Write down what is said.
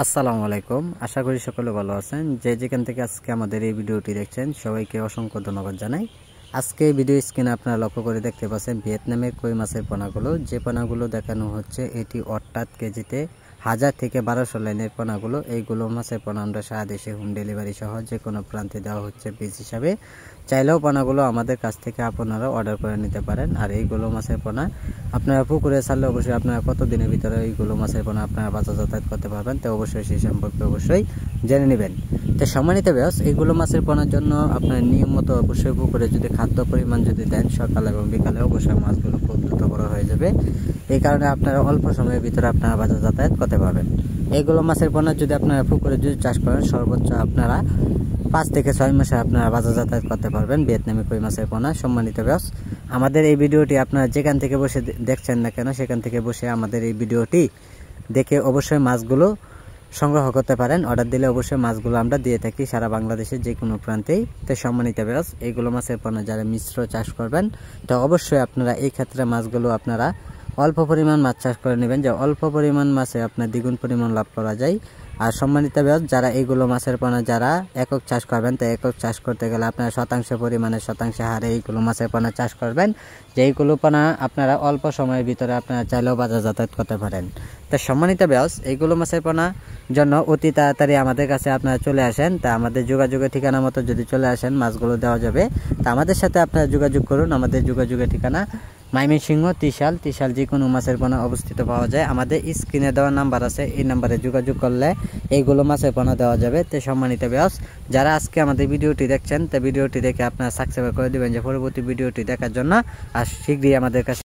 আসসালামু আলাইকুম। আশা করি সকলে ভালো আছেন। যে যেখান থেকে আজকে আমাদের এই ভিডিওটি দেখছেন সবাইকে অসংখ্য ধন্যবাদ জানাই। আজকে এই ভিডিও স্ক্রিনে আপনারা লক্ষ্য করে দেখতে পাচ্ছেন ভিয়েতনামের কই মাছের পোনাগুলো। যে পোনাগুলো দেখানো হচ্ছে এটি অর্থাৎ কেজিতে 1000 থেকে 1200 লাইনের পোনাগুলো। এইগুলো মাছের পোনা আমরা সারা দেশে হোম ডেলিভারি সহ যে কোনো প্রান্তে দেওয়া হচ্ছে পিস হিসাবে। চাইলেও পোনাগুলো আমাদের কাছ থেকে আপনারা অর্ডার করে নিতে পারেন। আর এইগুলো মাছের পোনা আপনারা পুকুরে ছাড়লে অবশ্যই আপনারা কতদিনের ভিতরে এইগুলো মাছের পোনা আপনারা বাজার যাতায়াত করতে পারবেন, তো অবশ্যই সেই সম্পর্কে অবশ্যই জেনে নেবেন। তো সম্মানিত ব্যাস, এইগুলো মাছের পোনার জন্য আপনার নিয়মিত অবশ্যই পুকুরে যদি খাদ্য পরিমাণ যদি দেন সকাল এবং বিকালে, অবশ্যই মাছগুলো খুব দ্রুত বড় হয়ে যাবে। এই কারণে আপনারা অল্প সময়ের ভিতরে আপনারা বাজার যাতায়াত করতে পারবেন। এইগুলো মাছের পোনা যদি আপনারা পুকুরে যদি চাষ করেন সর্বোচ্চ আপনারা 5 থেকে 6 মাসে আপনারা বাজার যাতায়াত করতে পারবেন ভিয়েতনামি কই মাছের পোনা। সম্মানিত ব্যাস, আমাদের এই ভিডিওটি আপনারা যেখান থেকে বসে দেখছেন না কেন সেখান থেকে বসে আমাদের এই ভিডিওটি দেখে অবশ্যই মাছগুলো সংগ্রহ করতে পারেন। অর্ডার দিলে অবশ্যই মাছগুলো আমরা দিয়ে থাকি সারা বাংলাদেশের যে কোনো প্রান্তেই। তো সম্মানিত ব্যাস, এইগুলো মাছের পোনা যারা মিশ্র চাষ করবেন তো অবশ্যই আপনারা এই ক্ষেত্রে মাছগুলো আপনারা অল্প পরিমাণ মাছ চাষ করে নেবেন, যে অল্প পরিমাণ মাছে আপনার দ্বিগুণ পরিমাণ লাভ করা যায়। আর সম্মানিত ব্যাস, যারা এইগুলো মাছের পোনা যারা একক চাষ করবেন তো একক চাষ করতে গেলে আপনারা শতাংশ পরিমাণে শতাংশ হারে এইগুলো মাছের পোনা চাষ করবেন, যে এইগুলো পোনা আপনারা অল্প সময়ের ভিতরে আপনারা চাইলেও বাজার যাতায়াত করতে পারেন। তো সম্মানিত ব্যাস, এইগুলো মাছের পোনা জন্য অতি তাড়াতাড়ি আমাদের কাছে আপনারা চলে আসেন। তা আমাদের যোগাযোগের ঠিকানা মতো যদি চলে আসেন মাছগুলো দেওয়া যাবে। তা আমাদের সাথে আপনারা যোগাযোগ করুন। আমাদের যোগাযোগের ঠিকানা ময়মনসিংহ ত্রিশাল যে কোনো মাছের পোনা অবস্থিত পাওয়া যায়। আমাদের স্ক্রিনে দেওয়া নাম্বার আছে, এই নাম্বারে যোগাযোগ করলে এইগুলো মাছের পোনা দেওয়া যাবে। তো সম্মানিত ব্যাস, যারা আজকে আমাদের ভিডিওটি দেখছেন তো ভিডিওটি দেখে আপনারা সাবস্ক্রাইব করে দেবেন যে পরবর্তী ভিডিওটি দেখার জন্য। আর শীঘ্রই আমাদের কাছে